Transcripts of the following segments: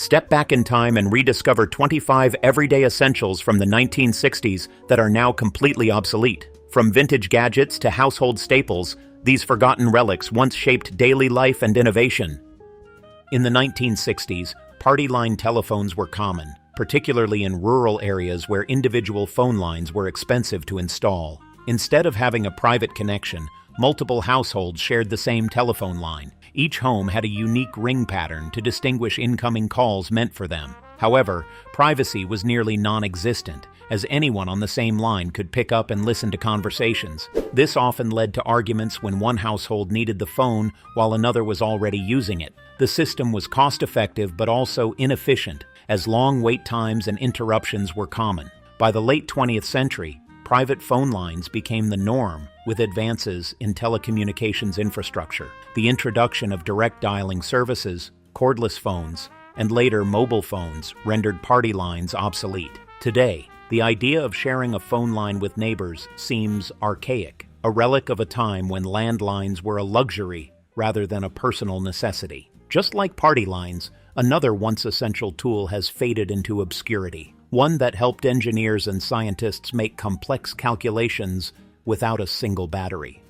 Step back in time and rediscover 25 everyday essentials from the 1960s that are now completely obsolete. From vintage gadgets to household staples, these forgotten relics once shaped daily life and innovation. In the 1960s, party line telephones were common, particularly in rural areas where individual phone lines were expensive to install. Instead of having a private connection, multiple households shared the same telephone line. Each home had a unique ring pattern to distinguish incoming calls meant for them. However, privacy was nearly non-existent, as anyone on the same line could pick up and listen to conversations. This often led to arguments when one household needed the phone while another was already using it. The system was cost-effective but also inefficient, as long wait times and interruptions were common. By the late 20th century, private phone lines became the norm with advances in telecommunications infrastructure. The introduction of direct dialing services, cordless phones, and later mobile phones rendered party lines obsolete. Today, the idea of sharing a phone line with neighbors seems archaic, a relic of a time when landlines were a luxury rather than a personal necessity. Just like party lines, another once essential tool has faded into obscurity, one that helped engineers and scientists make complex calculations without a single battery.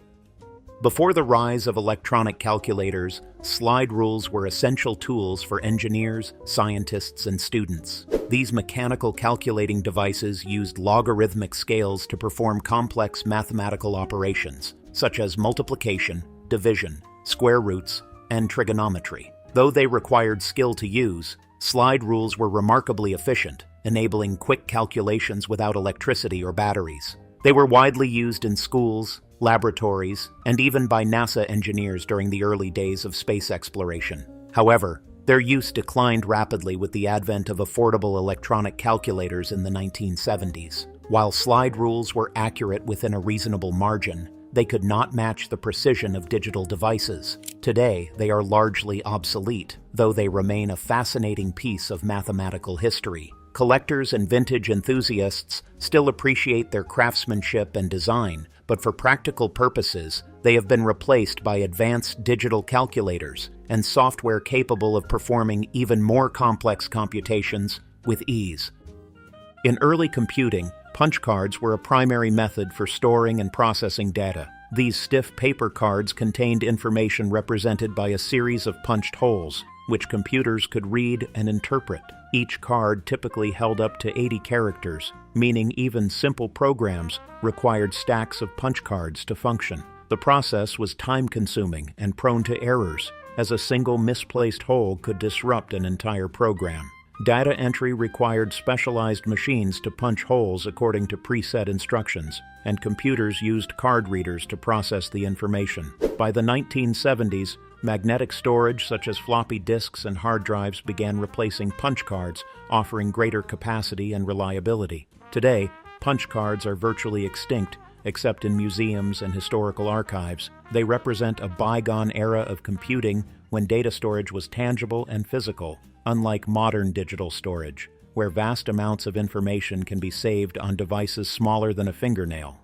Before the rise of electronic calculators, slide rules were essential tools for engineers, scientists, and students. These mechanical calculating devices used logarithmic scales to perform complex mathematical operations, such as multiplication, division, square roots, and trigonometry. Though they required skill to use, slide rules were remarkably efficient, enabling quick calculations without electricity or batteries. They were widely used in schools, laboratories, and even by NASA engineers during the early days of space exploration. However, their use declined rapidly with the advent of affordable electronic calculators in the 1970s. While slide rules were accurate within a reasonable margin, they could not match the precision of digital devices. Today, they are largely obsolete, though they remain a fascinating piece of mathematical history. Collectors and vintage enthusiasts still appreciate their craftsmanship and design, but for practical purposes, they have been replaced by advanced digital calculators and software capable of performing even more complex computations with ease. In early computing, punch cards were a primary method for storing and processing data. These stiff paper cards contained information represented by a series of punched holes, which computers could read and interpret. Each card typically held up to 80 characters, meaning even simple programs required stacks of punch cards to function. The process was time-consuming and prone to errors, as a single misplaced hole could disrupt an entire program. Data entry required specialized machines to punch holes according to preset instructions, and computers used card readers to process the information. By the 1970s, magnetic storage such as floppy disks and hard drives began replacing punch cards, offering greater capacity and reliability. Today, punch cards are virtually extinct, except in museums and historical archives. They represent a bygone era of computing when data storage was tangible and physical, unlike modern digital storage, where vast amounts of information can be saved on devices smaller than a fingernail.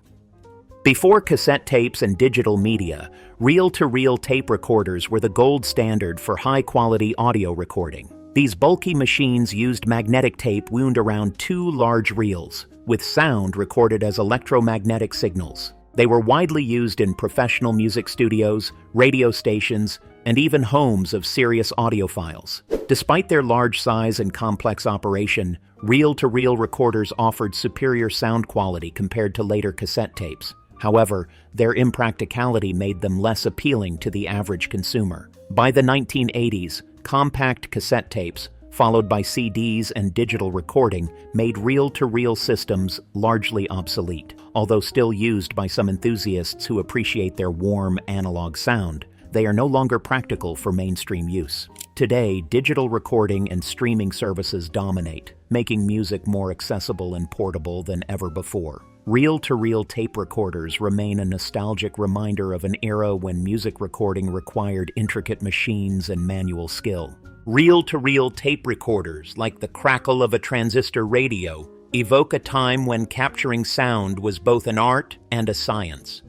Before cassette tapes and digital media, reel-to-reel tape recorders were the gold standard for high-quality audio recording. These bulky machines used magnetic tape wound around 2 large reels, with sound recorded as electromagnetic signals. They were widely used in professional music studios, radio stations, and even homes of serious audiophiles. Despite their large size and complex operation, reel-to-reel recorders offered superior sound quality compared to later cassette tapes. However, their impracticality made them less appealing to the average consumer. By the 1980s, compact cassette tapes, followed by CDs and digital recording, made reel-to-reel systems largely obsolete. Although still used by some enthusiasts who appreciate their warm analog sound, they are no longer practical for mainstream use. Today, digital recording and streaming services dominate, making music more accessible and portable than ever before. Reel-to-reel tape recorders remain a nostalgic reminder of an era when music recording required intricate machines and manual skill. Reel-to-reel tape recorders, like the crackle of a transistor radio, evoke a time when capturing sound was both an art and a science.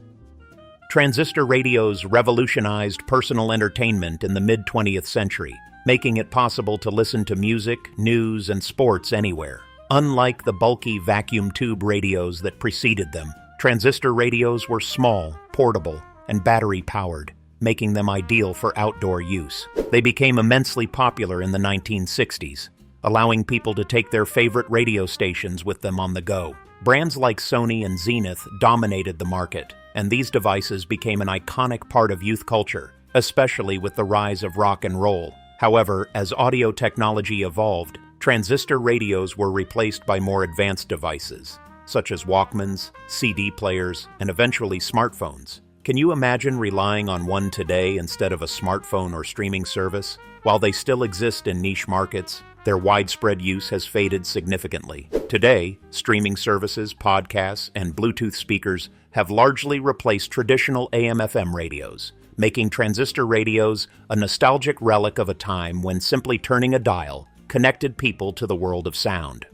Transistor radios revolutionized personal entertainment in the mid-20th century, making it possible to listen to music, news, and sports anywhere. Unlike the bulky vacuum tube radios that preceded them, transistor radios were small, portable, and battery-powered, making them ideal for outdoor use. They became immensely popular in the 1960s, allowing people to take their favorite radio stations with them on the go. Brands like Sony and Zenith dominated the market, and these devices became an iconic part of youth culture, especially with the rise of rock and roll. However, as audio technology evolved, transistor radios were replaced by more advanced devices, such as Walkmans, CD players, and eventually smartphones. Can you imagine relying on one today instead of a smartphone or streaming service? While they still exist in niche markets, their widespread use has faded significantly. Today, streaming services, podcasts, and Bluetooth speakers have largely replaced traditional AM/FM radios, making transistor radios a nostalgic relic of a time when simply turning a dial connected people to the world of sound.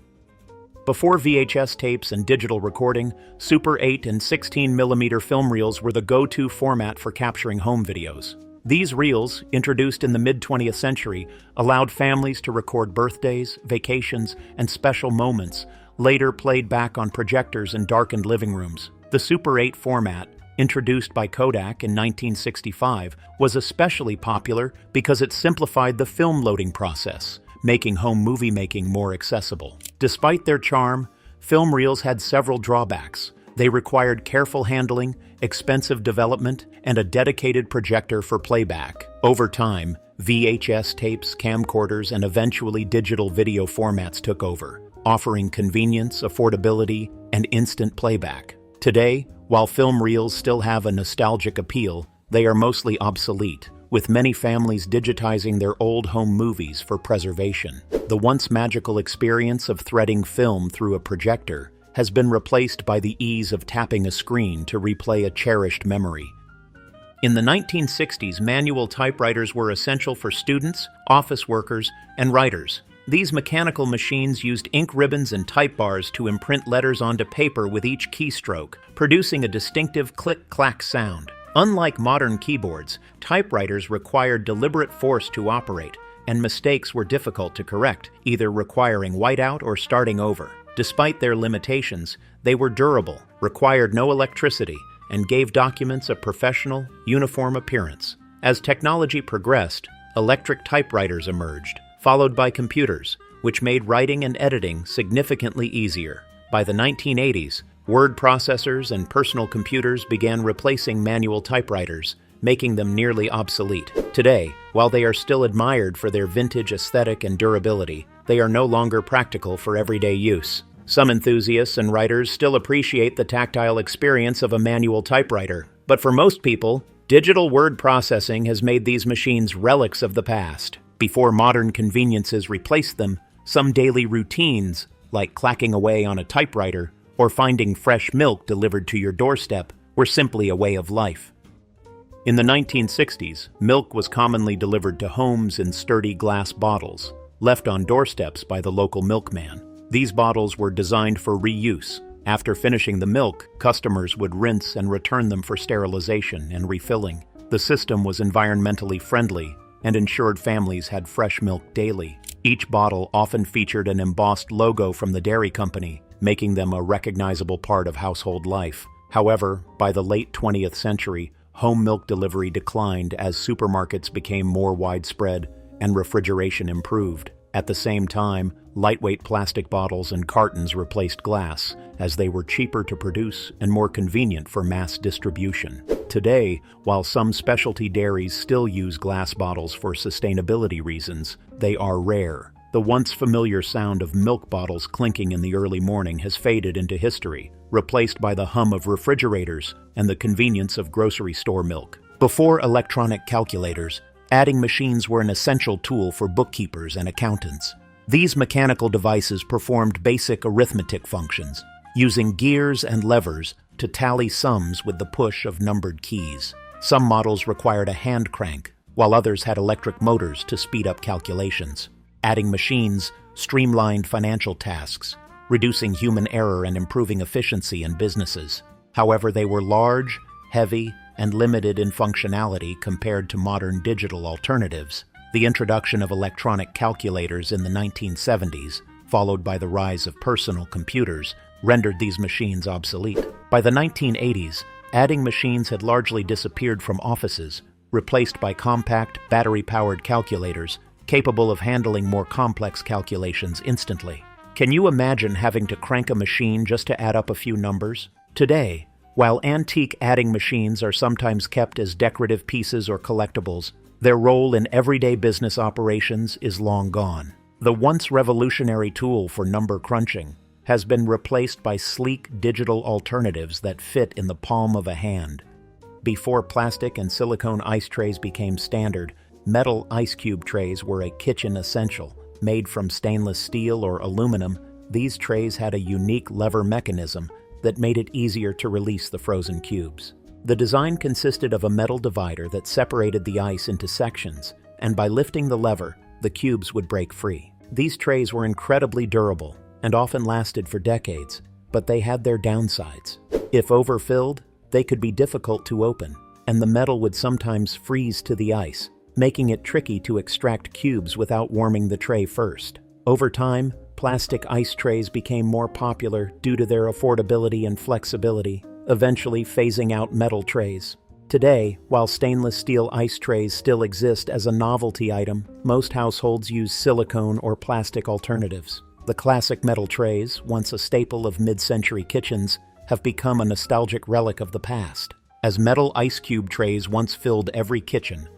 Before VHS tapes and digital recording, Super 8 and 16mm film reels were the go-to format for capturing home videos. These reels, introduced in the mid-20th century, allowed families to record birthdays, vacations, and special moments, later played back on projectors in darkened living rooms. The Super 8 format, introduced by Kodak in 1965, was especially popular because it simplified the film loading process, making home movie making more accessible. Despite their charm, film reels had several drawbacks. They required careful handling, expensive development, and a dedicated projector for playback. Over time, VHS tapes, camcorders, and eventually digital video formats took over, offering convenience, affordability, and instant playback. Today, while film reels still have a nostalgic appeal, they are mostly obsolete, with many families digitizing their old home movies for preservation. The once magical experience of threading film through a projector has been replaced by the ease of tapping a screen to replay a cherished memory. In the 1960s, manual typewriters were essential for students, office workers, and writers. These mechanical machines used ink ribbons and type bars to imprint letters onto paper with each keystroke, producing a distinctive click-clack sound. Unlike modern keyboards, typewriters required deliberate force to operate, and mistakes were difficult to correct, either requiring whiteout or starting over. Despite their limitations, they were durable, required no electricity, and gave documents a professional, uniform appearance. As technology progressed, electric typewriters emerged, followed by computers, which made writing and editing significantly easier. By the 1980s, word processors and personal computers began replacing manual typewriters, making them nearly obsolete. Today, while they are still admired for their vintage aesthetic and durability, they are no longer practical for everyday use. Some enthusiasts and writers still appreciate the tactile experience of a manual typewriter, but for most people, digital word processing has made these machines relics of the past. Before modern conveniences replaced them, some daily routines, like clacking away on a typewriter or finding fresh milk delivered to your doorstep, were simply a way of life. In the 1960s, milk was commonly delivered to homes in sturdy glass bottles, left on doorsteps by the local milkman. These bottles were designed for reuse. After finishing the milk, customers would rinse and return them for sterilization and refilling. The system was environmentally friendly and ensured families had fresh milk daily. Each bottle often featured an embossed logo from the dairy company, making them a recognizable part of household life. However, by the late 20th century, home milk delivery declined as supermarkets became more widespread and refrigeration improved. At the same time, lightweight plastic bottles and cartons replaced glass, as they were cheaper to produce and more convenient for mass distribution. Today, while some specialty dairies still use glass bottles for sustainability reasons, they are rare. The once familiar sound of milk bottles clinking in the early morning has faded into history, replaced by the hum of refrigerators and the convenience of grocery store milk. Before electronic calculators, adding machines were an essential tool for bookkeepers and accountants. These mechanical devices performed basic arithmetic functions, using gears and levers to tally sums with the push of numbered keys. Some models required a hand crank, while others had electric motors to speed up calculations. Adding machines streamlined financial tasks, reducing human error and improving efficiency in businesses. However, they were large, heavy, and limited in functionality compared to modern digital alternatives. The introduction of electronic calculators in the 1970s, followed by the rise of personal computers, rendered these machines obsolete. By the 1980s, adding machines had largely disappeared from offices, replaced by compact, battery-powered calculators capable of handling more complex calculations instantly. Can you imagine having to crank a machine just to add up a few numbers? Today, while antique adding machines are sometimes kept as decorative pieces or collectibles, their role in everyday business operations is long gone. The once revolutionary tool for number crunching has been replaced by sleek digital alternatives that fit in the palm of a hand. Before plastic and silicone ice trays became standard, metal ice cube trays were a kitchen essential. Made from stainless steel or aluminum, these trays had a unique lever mechanism that made it easier to release the frozen cubes. The design consisted of a metal divider that separated the ice into sections, and by lifting the lever, the cubes would break free. These trays were incredibly durable and often lasted for decades, but they had their downsides. If overfilled, they could be difficult to open, and the metal would sometimes freeze to the ice, making it tricky to extract cubes without warming the tray first. Over time, plastic ice trays became more popular due to their affordability and flexibility, eventually phasing out metal trays. Today, while stainless steel ice trays still exist as a novelty item, most households use silicone or plastic alternatives. The classic metal trays, once a staple of mid-century kitchens, have become a nostalgic relic of the past. As metal ice cube trays once filled every kitchen,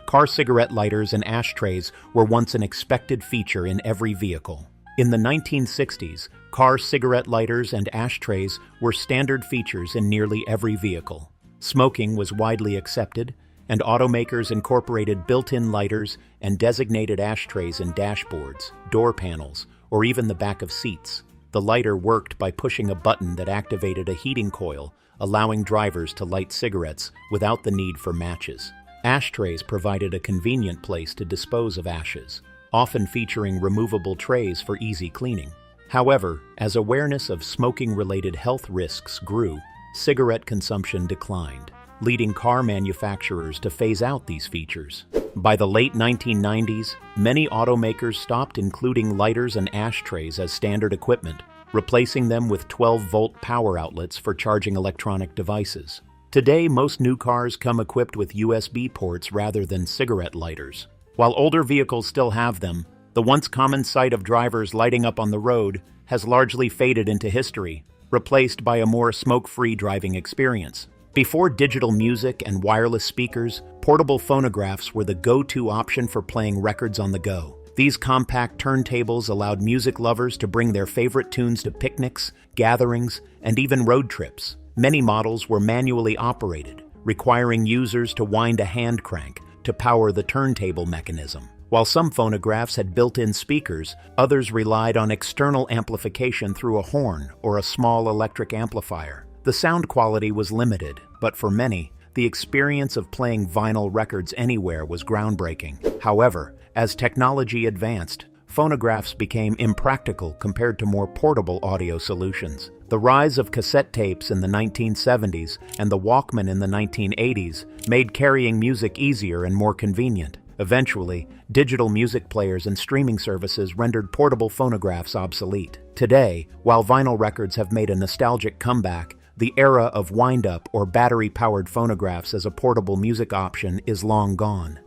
car cigarette lighters and ashtrays were once an expected feature in every vehicle. In the 1960s, car cigarette lighters and ashtrays were standard features in nearly every vehicle. Smoking was widely accepted, and automakers incorporated built-in lighters and designated ashtrays in dashboards, door panels, or even the back of seats. The lighter worked by pushing a button that activated a heating coil, allowing drivers to light cigarettes without the need for matches. Ashtrays provided a convenient place to dispose of ashes, often featuring removable trays for easy cleaning. However, as awareness of smoking-related health risks grew, cigarette consumption declined, leading car manufacturers to phase out these features. By the late 1990s, many automakers stopped including lighters and ashtrays as standard equipment, replacing them with 12-volt power outlets for charging electronic devices. Today, most new cars come equipped with USB ports rather than cigarette lighters. While older vehicles still have them, the once common sight of drivers lighting up on the road has largely faded into history, replaced by a more smoke-free driving experience. Before digital music and wireless speakers, portable phonographs were the go-to option for playing records on the go. These compact turntables allowed music lovers to bring their favorite tunes to picnics, gatherings, and even road trips. Many models were manually operated, requiring users to wind a hand crank to power the turntable mechanism. While some phonographs had built-in speakers, others relied on external amplification through a horn or a small electric amplifier. The sound quality was limited, but for many, the experience of playing vinyl records anywhere was groundbreaking. However, as technology advanced, phonographs became impractical compared to more portable audio solutions. The rise of cassette tapes in the 1970s and the Walkman in the 1980s made carrying music easier and more convenient. Eventually, digital music players and streaming services rendered portable phonographs obsolete. Today, while vinyl records have made a nostalgic comeback, the era of wind-up or battery-powered phonographs as a portable music option is long gone.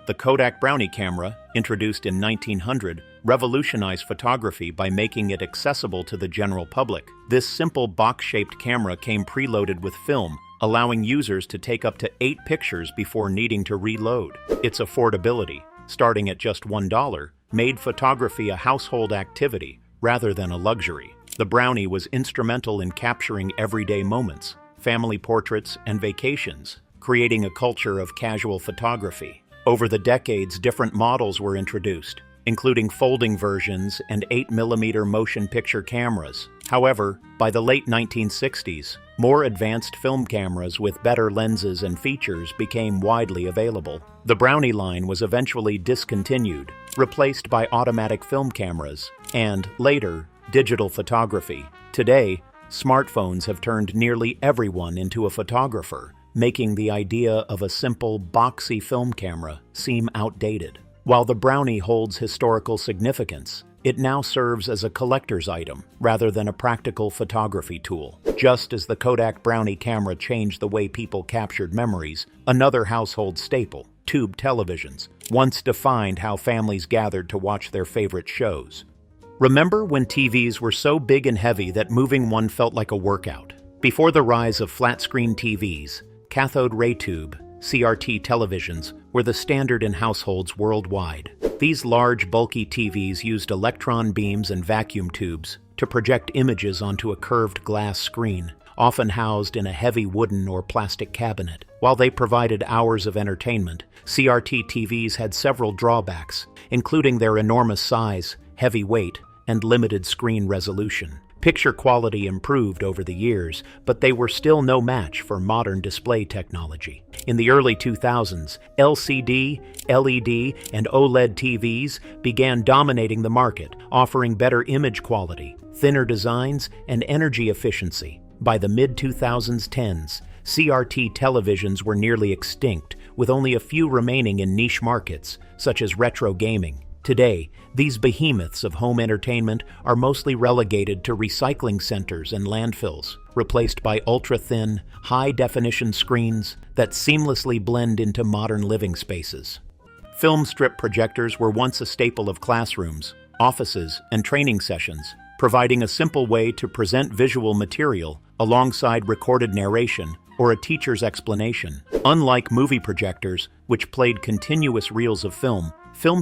The Kodak Brownie camera, introduced in 1900, revolutionized photography by making it accessible to the general public. This simple box-shaped camera came preloaded with film, allowing users to take up to 8 pictures before needing to reload. Its affordability, starting at just $1, made photography a household activity rather than a luxury. The Brownie was instrumental in capturing everyday moments, family portraits, and vacations, creating a culture of casual photography. Over the decades, different models were introduced, including folding versions and 8mm motion picture cameras. However, by the late 1960s, more advanced film cameras with better lenses and features became widely available. The Brownie line was eventually discontinued, replaced by automatic film cameras, and, later, digital photography. Today, smartphones have turned nearly everyone into a photographer, making the idea of a simple, boxy film camera seem outdated. While the Brownie holds historical significance, it now serves as a collector's item rather than a practical photography tool. Just as the Kodak Brownie camera changed the way people captured memories, another household staple, tube televisions, once defined how families gathered to watch their favorite shows. Remember when TVs were so big and heavy that moving one felt like a workout? Before the rise of flat-screen TVs, cathode ray tube, CRT televisions were the standard in households worldwide. These large, bulky TVs used electron beams and vacuum tubes to project images onto a curved glass screen, often housed in a heavy wooden or plastic cabinet. While they provided hours of entertainment, CRT TVs had several drawbacks, including their enormous size, heavy weight, and limited screen resolution. Picture quality improved over the years, but they were still no match for modern display technology. In the early 2000s, LCD, LED, and OLED TVs began dominating the market, offering better image quality, thinner designs, and energy efficiency. By the mid-2010s, CRT televisions were nearly extinct, with only a few remaining in niche markets, such as retro gaming. Today, these behemoths of home entertainment are mostly relegated to recycling centers and landfills, replaced by ultra-thin, high-definition screens that seamlessly blend into modern living spaces. Film strip projectors were once a staple of classrooms, offices, and training sessions, providing a simple way to present visual material alongside recorded narration or a teacher's explanation. Unlike movie projectors, which played continuous reels of film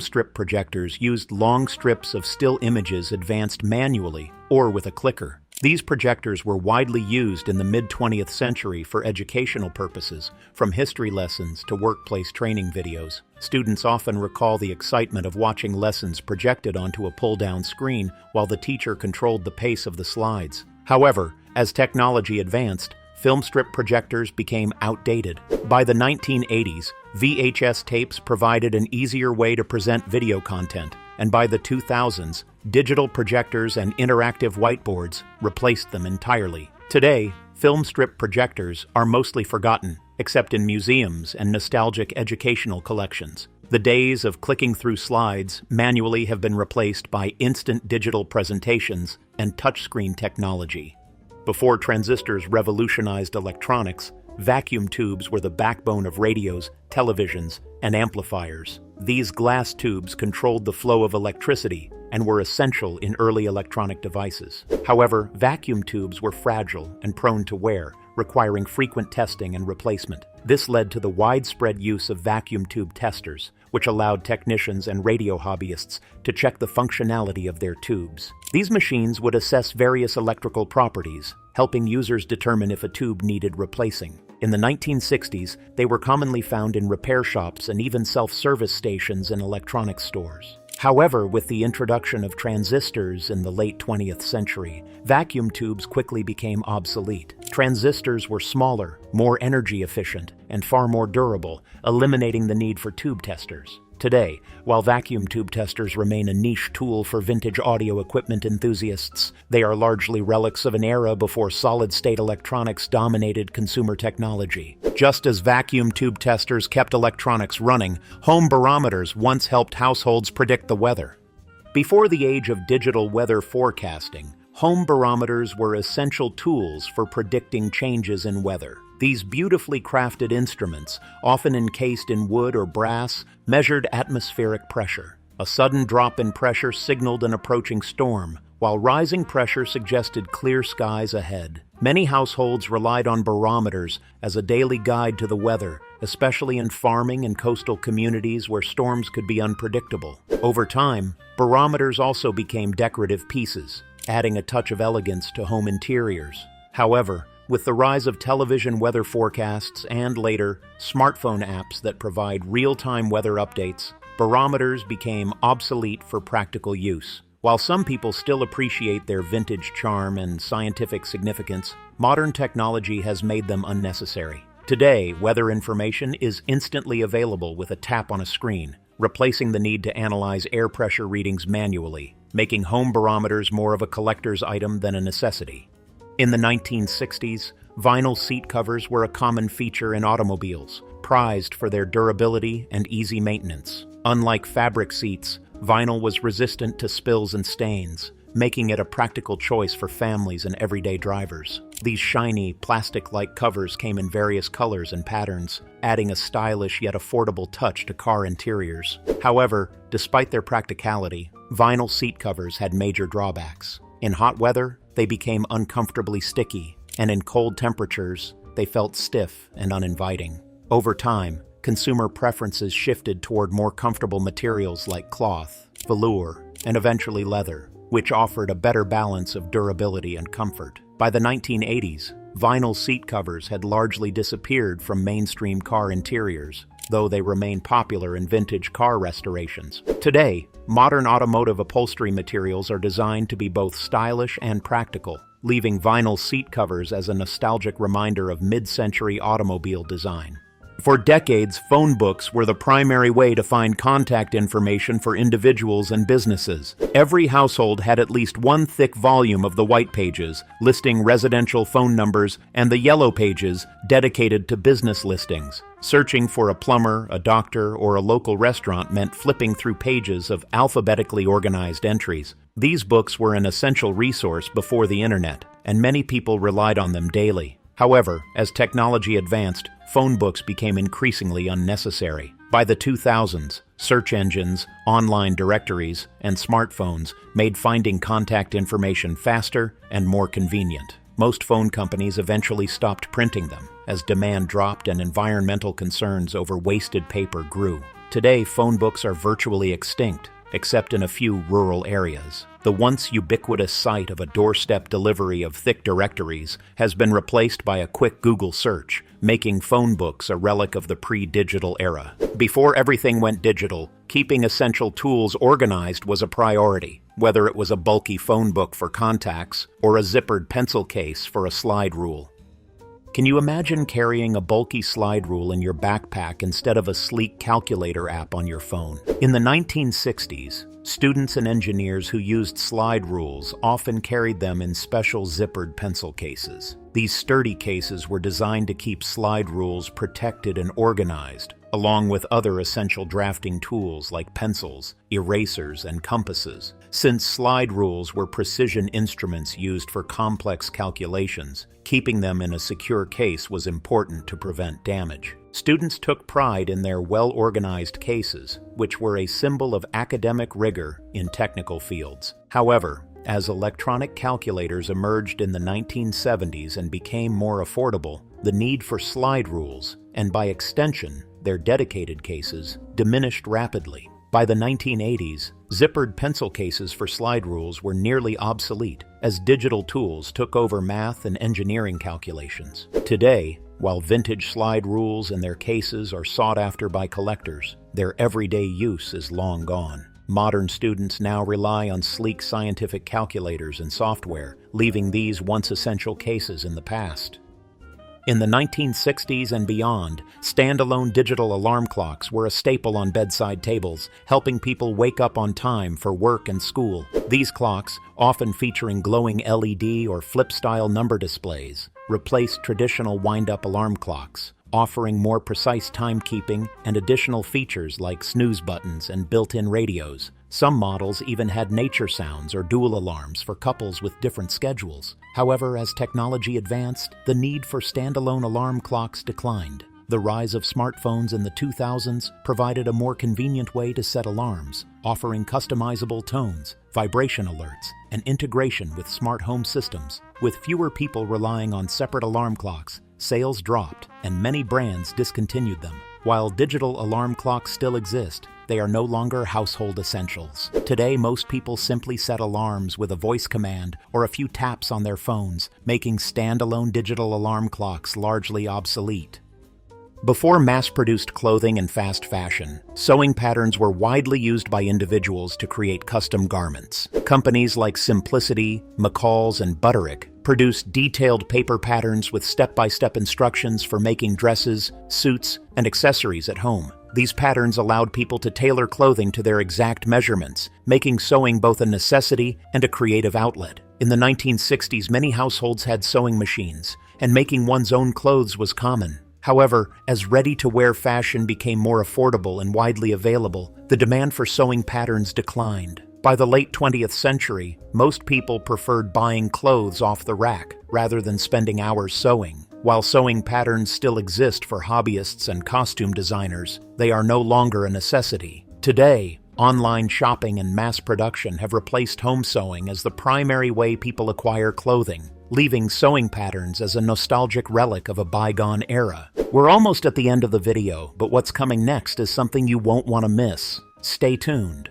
strip projectors used long strips of still images advanced manually or with a clicker. These projectors were widely used in the mid-20th century for educational purposes, from history lessons to workplace training videos. Students often recall the excitement of watching lessons projected onto a pull-down screen while the teacher controlled the pace of the slides. However, as technology advanced, film strip projectors became outdated. By the 1980s, VHS tapes provided an easier way to present video content, and by the 2000s, digital projectors and interactive whiteboards replaced them entirely. Today, film strip projectors are mostly forgotten, except in museums and nostalgic educational collections. The days of clicking through slides manually have been replaced by instant digital presentations and touchscreen technology. Before transistors revolutionized electronics, vacuum tubes were the backbone of radios, televisions, and amplifiers. These glass tubes controlled the flow of electricity and were essential in early electronic devices. However, vacuum tubes were fragile and prone to wear, requiring frequent testing and replacement. This led to the widespread use of vacuum tube testers, which allowed technicians and radio hobbyists to check the functionality of their tubes. These machines would assess various electrical properties, helping users determine if a tube needed replacing. In the 1960s, they were commonly found in repair shops and even self-service stations in electronics stores. However, with the introduction of transistors in the late 20th century, vacuum tubes quickly became obsolete. Transistors were smaller, more energy efficient, and far more durable, eliminating the need for tube testers. Today, while vacuum tube testers remain a niche tool for vintage audio equipment enthusiasts, they are largely relics of an era before solid-state electronics dominated consumer technology. Just as vacuum tube testers kept electronics running, home barometers once helped households predict the weather. Before the age of digital weather forecasting, home barometers were essential tools for predicting changes in weather. These beautifully crafted instruments, often encased in wood or brass, measured atmospheric pressure. A sudden drop in pressure signaled an approaching storm, while rising pressure suggested clear skies ahead. Many households relied on barometers as a daily guide to the weather, especially in farming and coastal communities where storms could be unpredictable. Over time, barometers also became decorative pieces, adding a touch of elegance to home interiors. However, with the rise of television weather forecasts and, later, smartphone apps that provide real-time weather updates, barometers became obsolete for practical use. While some people still appreciate their vintage charm and scientific significance, modern technology has made them unnecessary. Today, weather information is instantly available with a tap on a screen, replacing the need to analyze air pressure readings manually, making home barometers more of a collector's item than a necessity. In the 1960s, vinyl seat covers were a common feature in automobiles, prized for their durability and easy maintenance. Unlike fabric seats, vinyl was resistant to spills and stains, making it a practical choice for families and everyday drivers. These shiny, plastic-like covers came in various colors and patterns, adding a stylish yet affordable touch to car interiors. However, despite their practicality, vinyl seat covers had major drawbacks. In hot weather, they became uncomfortably sticky, and in cold temperatures, they felt stiff and uninviting. Over time, consumer preferences shifted toward more comfortable materials like cloth, velour, and eventually leather, which offered a better balance of durability and comfort. By the 1980s, vinyl seat covers had largely disappeared from mainstream car interiors, though they remain popular in vintage car restorations. Today, modern automotive upholstery materials are designed to be both stylish and practical, leaving vinyl seat covers as a nostalgic reminder of mid-century automobile design. For decades, phone books were the primary way to find contact information for individuals and businesses. Every household had at least one thick volume of the white pages, listing residential phone numbers, and the yellow pages, dedicated to business listings. Searching for a plumber, a doctor, or a local restaurant meant flipping through pages of alphabetically organized entries. These books were an essential resource before the internet, and many people relied on them daily. However, as technology advanced, phone books became increasingly unnecessary. By the 2000s, search engines, online directories, and smartphones made finding contact information faster and more convenient. Most phone companies eventually stopped printing them, as demand dropped and environmental concerns over wasted paper grew. Today, phone books are virtually extinct, except in a few rural areas. The once ubiquitous sight of a doorstep delivery of thick directories has been replaced by a quick Google search, making phone books a relic of the pre-digital era. Before everything went digital, keeping essential tools organized was a priority, whether it was a bulky phone book for contacts or a zippered pencil case for a slide rule. Can you imagine carrying a bulky slide rule in your backpack instead of a sleek calculator app on your phone? In the 1960s, students and engineers who used slide rules often carried them in special zippered pencil cases. These sturdy cases were designed to keep slide rules protected and organized, along with other essential drafting tools like pencils, erasers, and compasses. Since slide rules were precision instruments used for complex calculations, keeping them in a secure case was important to prevent damage. Students took pride in their well-organized cases, which were a symbol of academic rigor in technical fields. However, as electronic calculators emerged in the 1970s and became more affordable, the need for slide rules, and by extension, their dedicated cases, diminished rapidly. By the 1980s, zippered pencil cases for slide rules were nearly obsolete, as digital tools took over math and engineering calculations. Today, while vintage slide rules and their cases are sought after by collectors, their everyday use is long gone. Modern students now rely on sleek scientific calculators and software, leaving these once essential cases in the past. In the 1960s and beyond, standalone digital alarm clocks were a staple on bedside tables, helping people wake up on time for work and school. These clocks, often featuring glowing LED or flip-style number displays, replaced traditional wind-up alarm clocks, offering more precise timekeeping and additional features like snooze buttons and built-in radios. Some models even had nature sounds or dual alarms for couples with different schedules. However, as technology advanced, the need for standalone alarm clocks declined. The rise of smartphones in the 2000s provided a more convenient way to set alarms, offering customizable tones, vibration alerts, and integration with smart home systems. With fewer people relying on separate alarm clocks, sales dropped, and many brands discontinued them. While digital alarm clocks still exist, they are no longer household essentials. Today, most people simply set alarms with a voice command or a few taps on their phones, making standalone digital alarm clocks largely obsolete. Before mass-produced clothing and fast fashion, sewing patterns were widely used by individuals to create custom garments. Companies like Simplicity, McCall's, and Butterick produced detailed paper patterns with step-by-step instructions for making dresses, suits, and accessories at home. These patterns allowed people to tailor clothing to their exact measurements, making sewing both a necessity and a creative outlet. In the 1960s, many households had sewing machines, and making one's own clothes was common. However, as ready-to-wear fashion became more affordable and widely available, the demand for sewing patterns declined. By the late 20th century, most people preferred buying clothes off the rack rather than spending hours sewing. While sewing patterns still exist for hobbyists and costume designers, they are no longer a necessity. Today, online shopping and mass production have replaced home sewing as the primary way people acquire clothing, leaving sewing patterns as a nostalgic relic of a bygone era. We're almost at the end of the video, but what's coming next is something you won't want to miss. Stay tuned.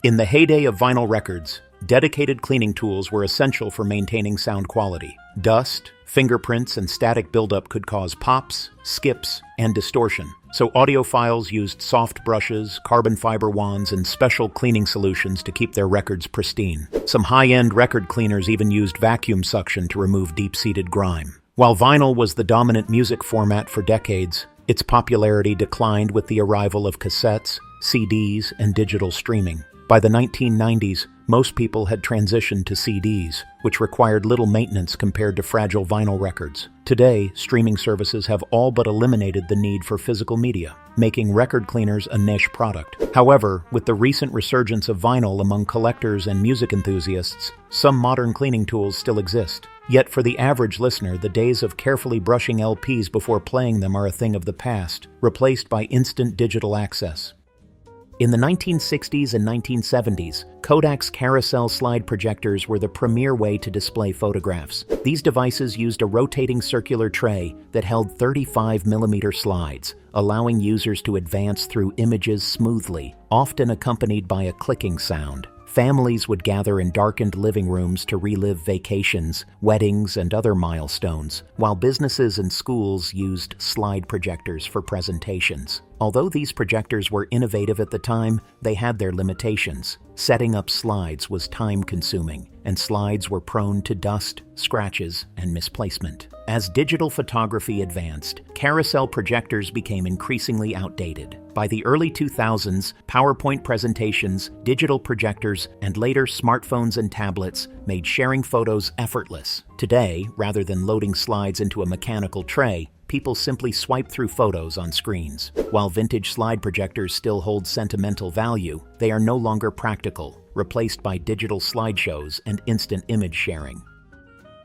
In the heyday of vinyl records, dedicated cleaning tools were essential for maintaining sound quality. Dust, fingerprints, and static buildup could cause pops, skips, and distortion. So audiophiles used soft brushes, carbon fiber wands, and special cleaning solutions to keep their records pristine. Some high-end record cleaners even used vacuum suction to remove deep-seated grime. While vinyl was the dominant music format for decades, its popularity declined with the arrival of cassettes, CDs, and digital streaming. By the 1990s, most people had transitioned to CDs, which required little maintenance compared to fragile vinyl records. Today, streaming services have all but eliminated the need for physical media, making record cleaners a niche product. However, with the recent resurgence of vinyl among collectors and music enthusiasts, some modern cleaning tools still exist. Yet for the average listener, the days of carefully brushing LPs before playing them are a thing of the past, replaced by instant digital access. In the 1960s and 1970s, Kodak's carousel slide projectors were the premier way to display photographs. These devices used a rotating circular tray that held 35mm slides, allowing users to advance through images smoothly, often accompanied by a clicking sound. Families would gather in darkened living rooms to relive vacations, weddings, and other milestones, while businesses and schools used slide projectors for presentations. Although these projectors were innovative at the time, they had their limitations. Setting up slides was time-consuming, and slides were prone to dust, scratches, and misplacement. As digital photography advanced, carousel projectors became increasingly outdated. By the early 2000s, PowerPoint presentations, digital projectors, and later smartphones and tablets made sharing photos effortless. Today, rather than loading slides into a mechanical tray, people simply swipe through photos on screens. While vintage slide projectors still hold sentimental value, they are no longer practical, replaced by digital slideshows and instant image sharing.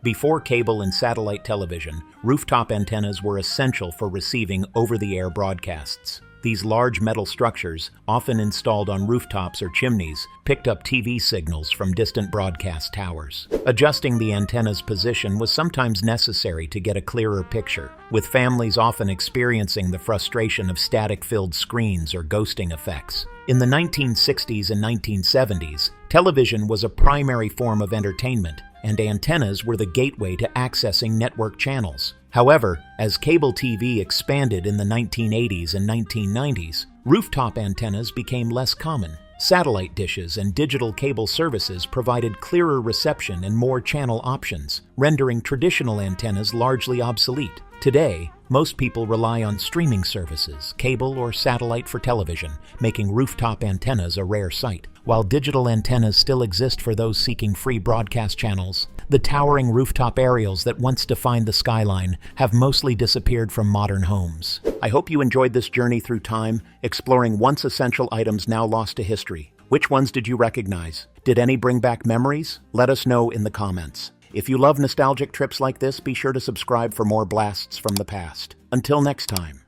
Before cable and satellite television, rooftop antennas were essential for receiving over-the-air broadcasts. These large metal structures, often installed on rooftops or chimneys, picked up TV signals from distant broadcast towers. Adjusting the antenna's position was sometimes necessary to get a clearer picture, with families often experiencing the frustration of static-filled screens or ghosting effects. In the 1960s and 1970s, television was a primary form of entertainment, and antennas were the gateway to accessing network channels. However, as cable TV expanded in the 1980s and 1990s, rooftop antennas became less common. Satellite dishes and digital cable services provided clearer reception and more channel options, rendering traditional antennas largely obsolete. Today, most people rely on streaming services, cable or satellite for television, making rooftop antennas a rare sight. While digital antennas still exist for those seeking free broadcast channels, the towering rooftop aerials that once defined the skyline have mostly disappeared from modern homes. I hope you enjoyed this journey through time, exploring once essential items now lost to history. Which ones did you recognize? Did any bring back memories? Let us know in the comments. If you love nostalgic trips like this, be sure to subscribe for more blasts from the past. Until next time.